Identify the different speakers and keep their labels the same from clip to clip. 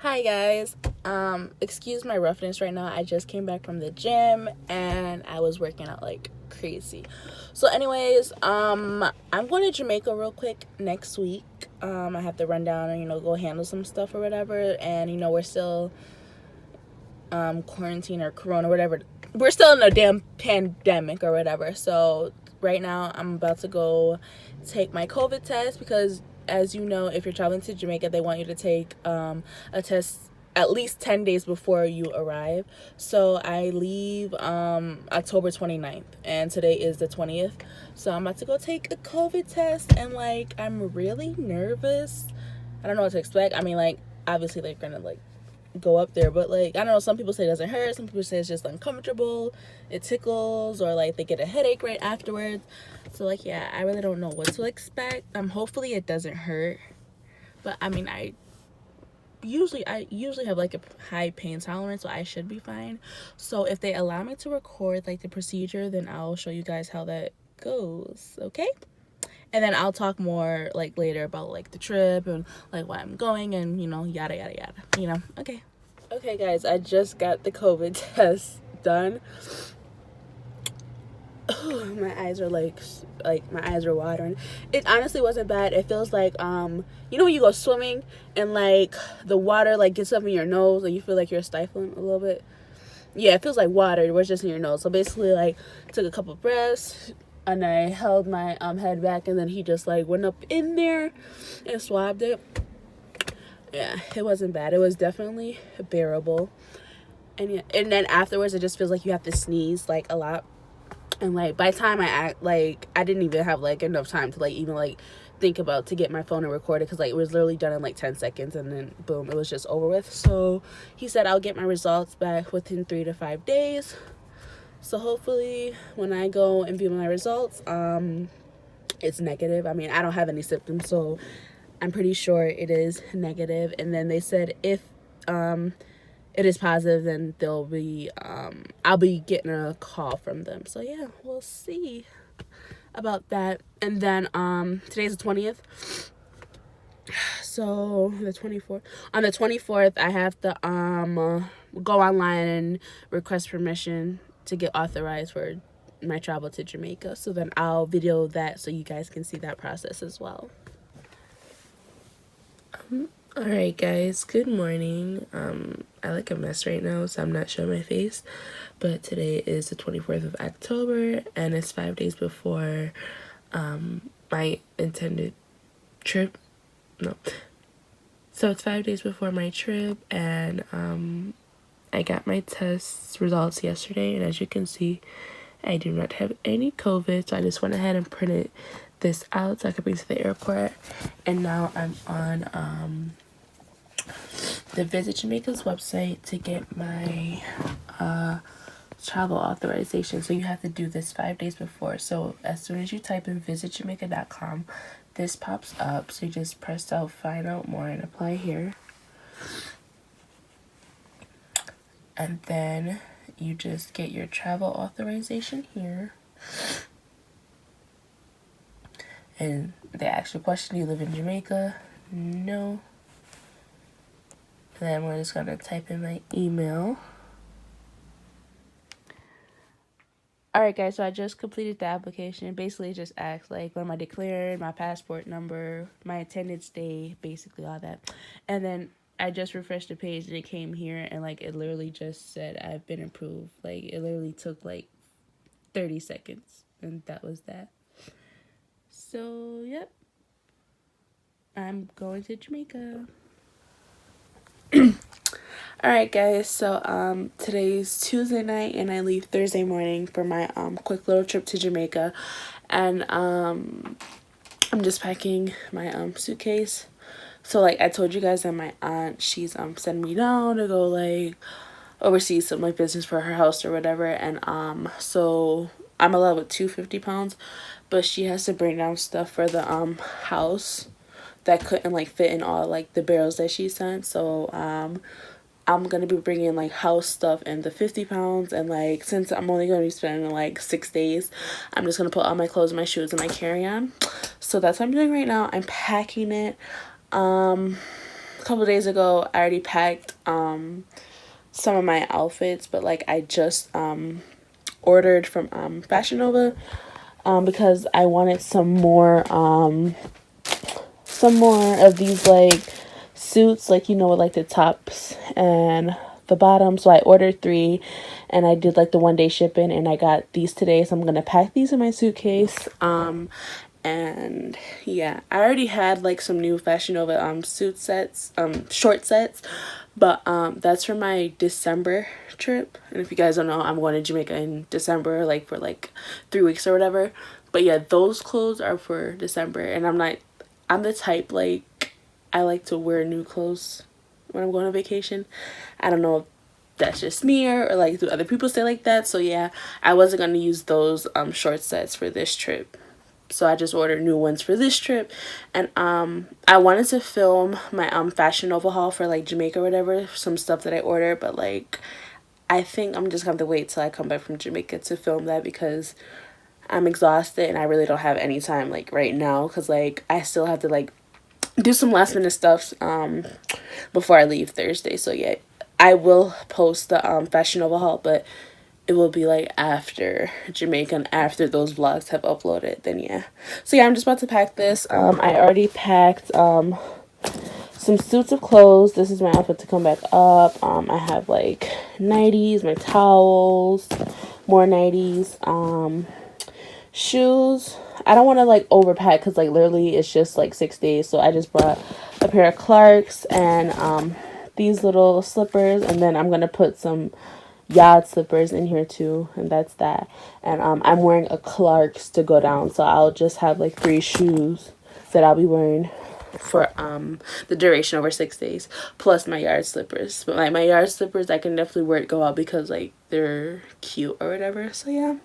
Speaker 1: Hi guys. Excuse my roughness right now. I just came back from the gym and I was working out like crazy. So anyways, I'm going to Jamaica real quick next week. I have to run down and go handle some stuff or whatever, and we're still quarantine or corona or whatever. We're still in a damn pandemic or whatever. So right now I'm about to go take my COVID test because, as you know, if you're traveling to Jamaica, they want you to take a test at least 10 days before you arrive. So I leave October 29th and today is the 20th. So I'm about to go take a COVID test and I'm really nervous. I don't know what to expect. I mean, obviously they're gonna go up there, but I don't know, some people say it doesn't hurt, some people say it's just uncomfortable, it tickles, or they get a headache right afterwards. So yeah, I really don't know what to expect. Hopefully it doesn't hurt, but I mean, I usually have a high pain tolerance, so I should be fine. So if they allow me to record the procedure, then I'll show you guys how that goes, okay? And then I'll talk more later about the trip and why I'm going and yada yada yada. Okay guys, I just got the COVID test done. My eyes are my eyes are watering. It honestly wasn't bad. It feels like when you go swimming and the water gets up in your nose and you feel like you're stifling a little bit. Yeah, it feels like water. It was just in your nose. So basically took a couple breaths and I held my head back, and then he just went up in there and swabbed it. Yeah, it wasn't bad. It was definitely bearable. And yeah, and then afterwards it just feels like you have to sneeze a lot. And by the time I act I didn't even have enough time to even think about to get my phone and record it, because it was literally done in 10 seconds, and then boom, it was just over with. So he said I'll get my results back within 3 to 5 days. So hopefully when I go and view my results, it's negative. I mean, I don't have any symptoms, so I'm pretty sure it is negative. And then they said if it is positive, then they'll be I'll be getting a call from them. So yeah, we'll see about that. And then today's the 20th. So the 24th. On the 24th, I have to go online and request permission to get authorized for my travel to Jamaica. So then I'll video that so you guys can see that process as well. Alright guys, good morning. I look a mess right now, so I'm not showing my face. But today is the 24th of October, and it's 5 days before my intended trip. No. So it's 5 days before my trip, and I got my test results yesterday, and as you can see, I do not have any COVID, so I just went ahead and printed this out so I could bring to the airport. And now I'm on the Visit Jamaica's website to get my travel authorization. So you have to do this 5 days before. So as soon as you type in visitjamaica.com, this pops up. So you just press out find out more and apply here. And then you just get your travel authorization here. And they ask you a question, do you live in Jamaica? No. And then we're just gonna type in my email. Alright guys, so I just completed the application. Basically it just asks when am I declared, my passport number, my attendance day, basically all that. And then I just refreshed the page and it came here, and it literally just said I've been approved. It literally took 30 seconds, and that was that. So yep, I'm going to Jamaica. Alright guys, so today's Tuesday night and I leave Thursday morning for my quick little trip to Jamaica. And I'm just packing my suitcase. So I told you guys that my aunt, she's sending me down to go oversee some business for her house or whatever. And so I'm allowed with 250 pounds, but she has to bring down stuff for the house that couldn't fit in all the barrels that she sent. So I'm gonna be bringing house stuff in the 50 pounds, and since I'm only gonna be spending 6 days, I'm just gonna put all my clothes and my shoes in my carry-on. So that's what I'm doing right now. I'm packing it. a couple days ago, I already packed some of my outfits, but like I just ordered from Fashion Nova because I wanted some more of these like suits, like, you know, with like the tops and the bottom. So I ordered 3 and I did like the 1-day shipping, and I got these today, so I'm gonna pack these in my suitcase. And yeah, I already had like some new Fashion Nova suit sets, short sets, but that's for my December trip. And if you guys don't know, I'm going to Jamaica in December, like for like 3 weeks or whatever. But yeah, those clothes are for December, and I'm the type, like, I like to wear new clothes when I'm going on vacation. I don't know if that's just me, or like do other people say like that. So yeah, I wasn't going to use those short sets for this trip. So I just ordered new ones for this trip. And I wanted to film my Fashion Nova haul for like Jamaica or whatever, some stuff that I ordered, but like I think I'm just gonna have to wait till I come back from Jamaica to film that, because I'm exhausted and I really don't have any time like right now, because like I still have to like do some last minute stuff before I leave Thursday. So yeah, I will post the Fashion Nova haul, but it will be like after Jamaica and after those vlogs have uploaded. Then yeah, so yeah, I'm just about to pack this. I already packed some suits of clothes. This is my outfit to come back up. I have like nighties, my towels, more nighties, shoes. I don't want to like overpack, because like literally it's just like 6 days. So I just brought a pair of Clarks and these little slippers, and then I'm gonna put some yard slippers in here too, and that's that. And I'm wearing a Clarks to go down, so I'll just have like 3 shoes that I'll be wearing for the duration over 6 days, plus my yard slippers. But like my yard slippers, I can definitely wear it go out, because like they're cute or whatever. So yeah,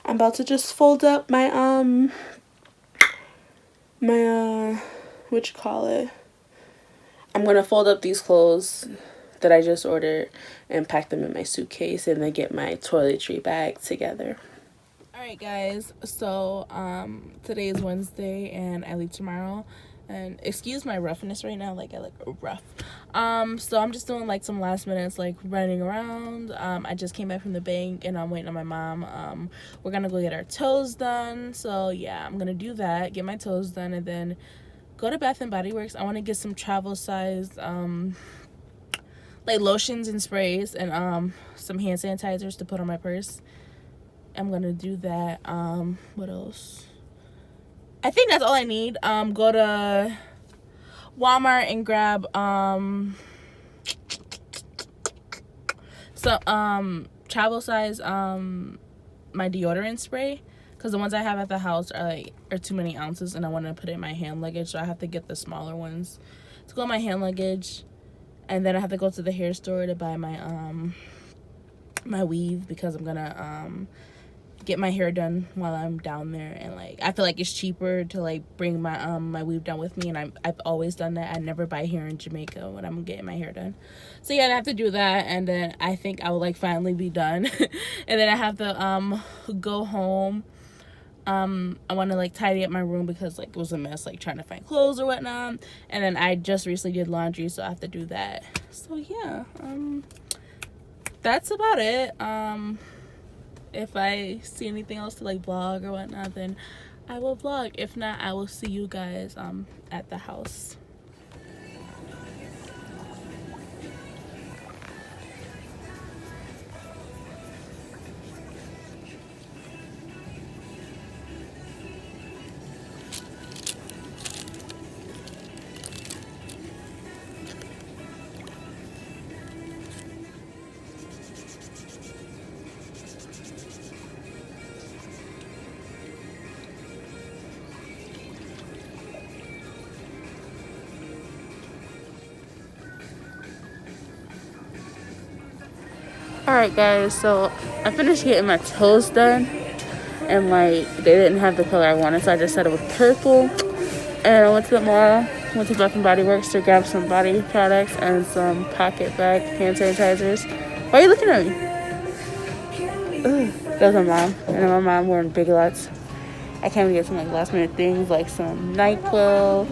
Speaker 1: I'm about to just fold up my what you call it, I'm gonna fold up these clothes that I just ordered and pack them in my suitcase, and then get my toiletry bag together. Alright guys, so today is Wednesday and I leave tomorrow, and excuse my roughness right now, like I look rough. So I'm just doing like some last minutes, like running around. I just came back from the bank and I'm waiting on my mom. We're gonna go get our toes done, so yeah, I'm gonna do that, get my toes done, and then go to Bath and Body Works. I want to get some travel size like lotions and sprays, and some hand sanitizers to put on my purse. I'm gonna do that. What else? I think that's all I need. Go to Walmart and grab some travel size my deodorant spray, because the ones I have at the house are too many ounces, and I want to put it in my hand luggage, so I have to get the smaller ones to go in my hand luggage. And then I have to go to the hair store to buy my my weave, because I'm gonna get my hair done while I'm down there, and like I feel like it's cheaper to like bring my my weave down with me, and I've always done that. I never buy hair in Jamaica when I'm getting my hair done. So yeah, I have to do that, and then I think I will like finally be done. And then I have to go home. I want to like tidy up my room, because like it was a mess, like trying to find clothes or whatnot. And then I just recently did laundry, so I have to do that. So yeah, that's about it. If I see anything else to like vlog or whatnot, then I will vlog. If not, I will see you guys at the house. Alright guys, so I finished getting my toes done, and like they didn't have the color I wanted, so I just said it was purple. And I went to the mall, went to Bath and Body Works to grab some body products and some pocket bag hand sanitizers. Why are you looking at me? Ugh. That was my mom, and then my mom wearing Big Lots. I came to get some like last minute things, like some NyQuil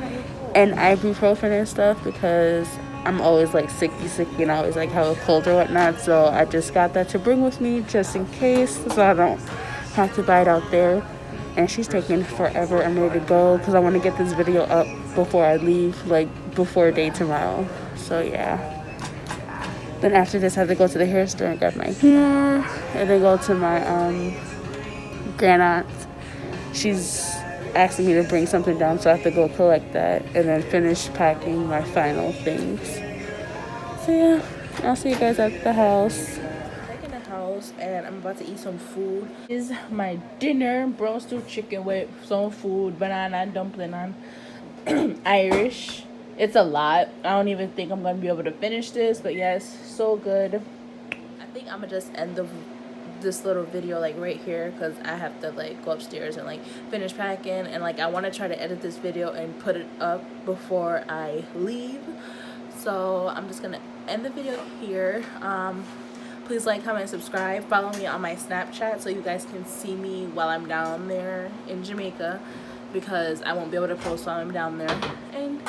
Speaker 1: and ibuprofen and stuff, because I'm always like sicky and I always like have a cold or whatnot. So I just got that to bring with me just in case, so I don't have to buy it out there. And she's taking forever. I'm ready to go because I want to get this video up before I leave, like before day tomorrow. So yeah. Then after this, I have to go to the hair store and grab my hair, and then go to my grand aunt. She's asking me to bring something down, so I have to go collect that and then finish packing my final things. So yeah, I'll see you guys at the house. Back in the house, and I'm about to eat some food. This is my dinner: brown stew chicken with some food, banana dumpling, and Irish. It's a lot. I don't even think I'm gonna be able to finish this, but yes, so good. I think I'm gonna just end this little video like right here because I have to like go upstairs and like finish packing, and like I want to try to edit this video and put it up before I leave. So I'm just gonna end the video here. Please like, comment, subscribe. Follow me on my Snapchat so you guys can see me while I'm down there in Jamaica, because I won't be able to post while I'm down there. And